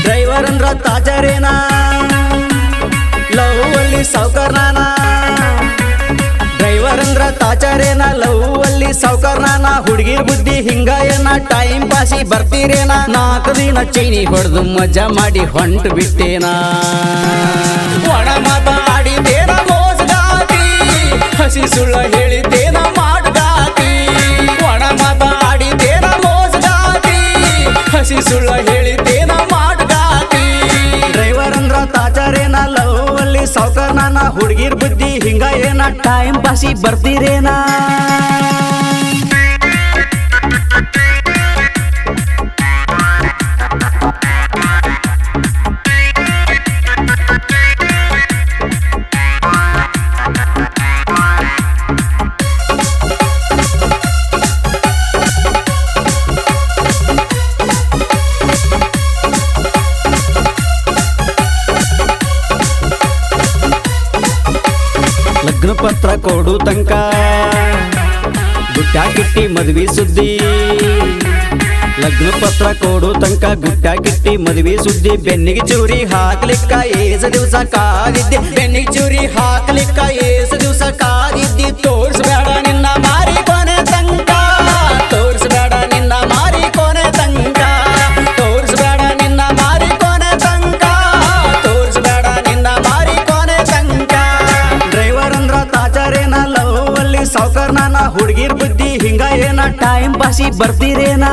driver ಅಂದ್ರ ತಾಜರೇನಾ love ಅಲ್ಲಿ ಸಾವ್ಕಾರ್ನಾನ driver ಅಂದ್ರ ತಾಜರೇನ ಲವ್ ಅಲ್ಲಿ ಸಾವ್ಕಾರ್ನಾನ ಹುಡುಗಿರ್ ಬುದ್ಧಿ ಹಿಂಗ ಏನ ಟೈಮ್ ಪಾಸಿ ಬರ್ತೀರೇನ 4 ದಿನ ಚೈನಿ ಹೊಡೆದು ಮಜಾ ಮಾಡಿ ಹೊಂಟು ಬಿಟ್ಟೇನಾ ಒಣ ಮಾತಾಡಿದೇನ ಮೋಸಗಾತಿ ಹಸಿ ಸುಳ್ಳ ಹೇಳಿದ್ದೇನ ಮಾಡ್ಗಾತಿ ಒಣ ಮಾತಾಡಿದೇನ ಮೋಸಗಾತಿ ಹಸಿ ಸುಳ್ಳ ಹೇಳಿದ್ದೇನ ಮಾಡ್ಗಾತಿ ಡ್ರೈವರ್ ಅಂದ್ರ ತಾಜರೇನ ಲವ್ ಅಲ್ಲಿ ಸಾವ್ಕಾರ್ನಾನ ಹುಡುಗಿರ್ ಬುದ್ಧಿ ಹಿಂಗ ಏನ ಟೈಮ್ ಪಾಸಿ ಬರ್ತೀರೇನಾ ಲಗ್ನ ಪತ್ರ ಕೊಡು ತನಕ ಗುಟ್ಟ ಕಿಟ್ಟಿ ಮದ್ವಿ ಸುದ್ದಿ ಲಗ್ನ ಪತ್ರ ಕೊಡು ತನಕ ಗುಟ್ಟ ಕಿಟ್ಟಿ ಮದ್ವಿ ಸುದ್ದಿ ಬೆನ್ನಿಗೆ ಚೂರಿ ಹಾಕ್ಲಿಕ್ಕ ಏಸ ದಿವಸ ಕಾದಿದ್ದೆ ಬೆನ್ನಿಗೆ ಚೂರಿ ಹಾಕ್ಲಿಕ್ಕ ಏಸ ದಿವಸ ಕಾದಿದ್ದಿ ತೋರ್ಸ್ಬೇಡ ನಿನ್ನ ಮಾರಿ ಕೊನೆ ತನಕ ತೋರ್ಸ್ಬೇಡ ನಿನ್ನ ಮಾರಿ ಕೊನೆ ತನಕ ತೋರ್ಸ್ಬೇಡ ನಿನ್ನ ಮಾರಿ ಕೊನೆ ತನಕ ತೋರ್ಸ್ಬೇಡ ನಿನ್ನ ಮಾರಿ ಕೊನೆ ತನಕ ಡ್ರೈವರ್ ಅಂದ್ರ ತಾಜರೇನ ಲವ್ ಅಲ್ಲಿ ಸಾವ್ಕಾರ್ನಾನ ಹುಡುಗಿರ್ ಬುದ್ಧಿ ಹಿಂಗ ಏನ ಟೈಮ್ ಪಾಸಿ ಬರ್ತೀರೇನಾ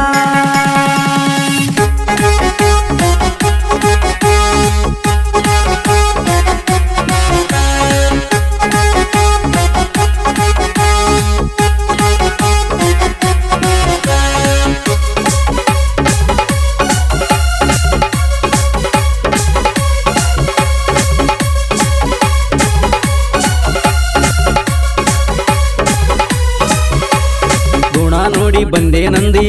ಗುಣ ನೋಡಿ ಬಂದೆ ನಂದಿ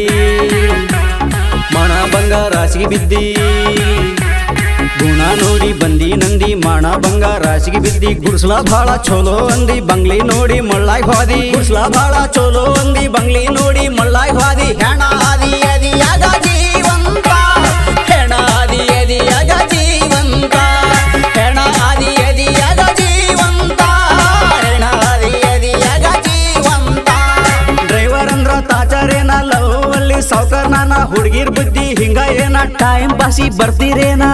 ಮಣ ಬಂಗಾರಾಸಿಗೆ ಬಿದ್ದಿ ಗುಣ ನೋಡಿ ಬಂದಿ ನಂದಿ ಮಣ ಬಂಗಾರಾಸಿಗೆ ಬಿದ್ದಿ ಗುಡ್ಸ್ಲ ಭಾಳ ಚಲೋ ಅಂದಿ ಬಂಗ್ಲಿ ನೋಡಿ ಮಳ್ಳಾಯ್ ಹೋದಿ ಗುಡ್ಸ್ಲ ಭಾಳ ಚಲೋ ಅಂದಿ ಬಂಗ್ಲಿ ನೋಡಿ ಮಳ್ಳಾಯ್ ಹೋದಿ ಹೆಣ ಆದಿ ಅದಿಯಾಗ ಜೀವಂತ ಹೆಣ ಆದಿ ಅದಿಯಾಗ ಜೀವಂತ ಹೆಣ ಆದಿ ಅದಿಯಾಗ ಜೀವಂತ ಹೆಣ ಆದಿ ಅದಿಯಾಗ ಜೀವಂತ ಡ್ರೈವರ್ ಅಂದ್ರ ತಾಜರೇನ ಲವ್ ಅಲ್ಲಿ ಸಾವ್ಕಾರ್ನಾನ ಹುಡುಗಿರ್ ಬುದ್ಧಿ ಹಿಂಗ ಏನ ಟೈಮ್ ಪಾಸಿ ಬರ್ತೀರೇನಾ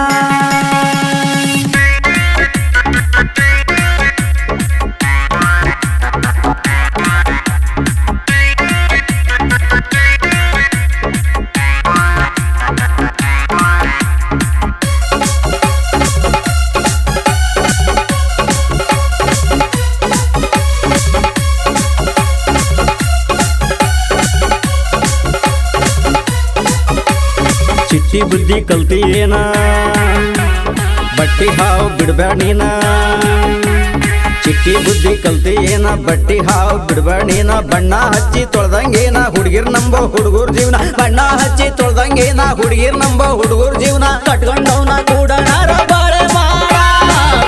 ಚಿಟ್ಟಿ ಬುದ್ಧಿ ಕಲ್ತಿ ಏನ ಬಟ್ಟಿ ಹಾವು ಬಿಡ್ಬೇಡ ನೀನ ಚಿಟ್ಟಿ ಬುದ್ಧಿ ಕಲ್ತಿ ಏನ ಬಟ್ಟಿ ಹಾವು ಬಿಡ್ಬೇಡ ನೀನ ಬಣ್ಣ ಹಚ್ಚಿ ತೊಳ್ದಂಗೇನ ಹುಡುಗಿರ್ ನಂಬೋ ಹುಡುಗರ್ ಜೀವನ ಬಣ್ಣ ಹಚ್ಚಿ ತೊಳ್ದಂಗೇನ ಹುಡುಗಿರ್ ನಂಬೋ ಹುಡುಗರ್ ಜೀವನ ಕಟ್ಕೊಂಡವನ ಕೂಡ ನರ ಬಾಳೆ ಮಾಡ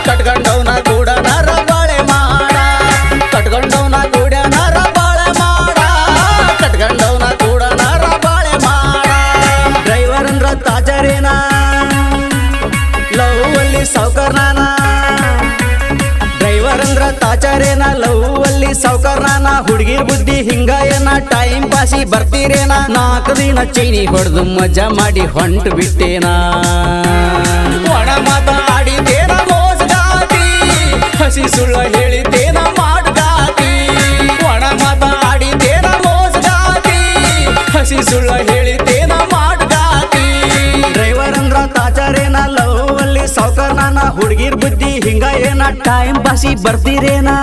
ಕಟ್ಕೊಂಡವನ ಕೂಡ ನರ ಬಾಳೆ ಮಾಡ ಕಟ್ಕೊಂಡವನ ಕೂಡ ನರ ಬಾಳೆ ಮಾಡ ಕಟ್ಕೊಂಡವನ ಕೂಡ ನರ ಬಾಳೆ ಮಾಡ ಡ್ರೈವರ್ ಅಂದ್ರ ತಾಜರೇನ ಲವ್ ಅಲ್ಲಿ ಸಾವ್ಕಾರ್ನಾನ ಡ್ರೈವರ್ ಅಂದ್ರ ತಾಜರೇನ ಲವ್ ಅಲ್ಲಿ ಸಾವ್ಕಾರ್ನಾನ ಹುಡುಗಿರ್ ಬುದ್ಧಿ ಹಿಂಗ ಏನ ಟೈಮ್ ಪಾಸಿ ಬರ್ತೀರೇನ 4 ದಿನ ಚೈನಿ ಹೊಡೆದು ಮಜಾ ಮಾಡಿ ಹೊಂಟು ಬಿಟ್ಟೇನಾ ಒಣ ಮಾತಾಡಿದೇನ ಮೋಸಗಾತಿ ಹಸಿ ಸುಳ್ಳ ಹೇಳಿದ್ದೇನ ಮಾಡ್ಗಾತಿ ಒಣ ಮಾತಾಡಿದೇನ ಮೋಸಗಾತಿ ಹಸಿ ಸುಳ್ಳ ಹೇಳಿದ್ದೇನ ಮಾಡ್ಗಾತಿ ಡ್ರೈವರ್ ಅಂದ್ರ ತಾಜರೇನ ಲವ್ ಅಲ್ಲಿ ಸಾವ್ಕಾರ್ನಾನ ಹುಡುಗಿರ್ ಬುದ್ಧಿ ಹಿಂಗ ಏನ ಟೈಮ್ ಪಾಸಿ ಬರ್ತೀರೇನಾ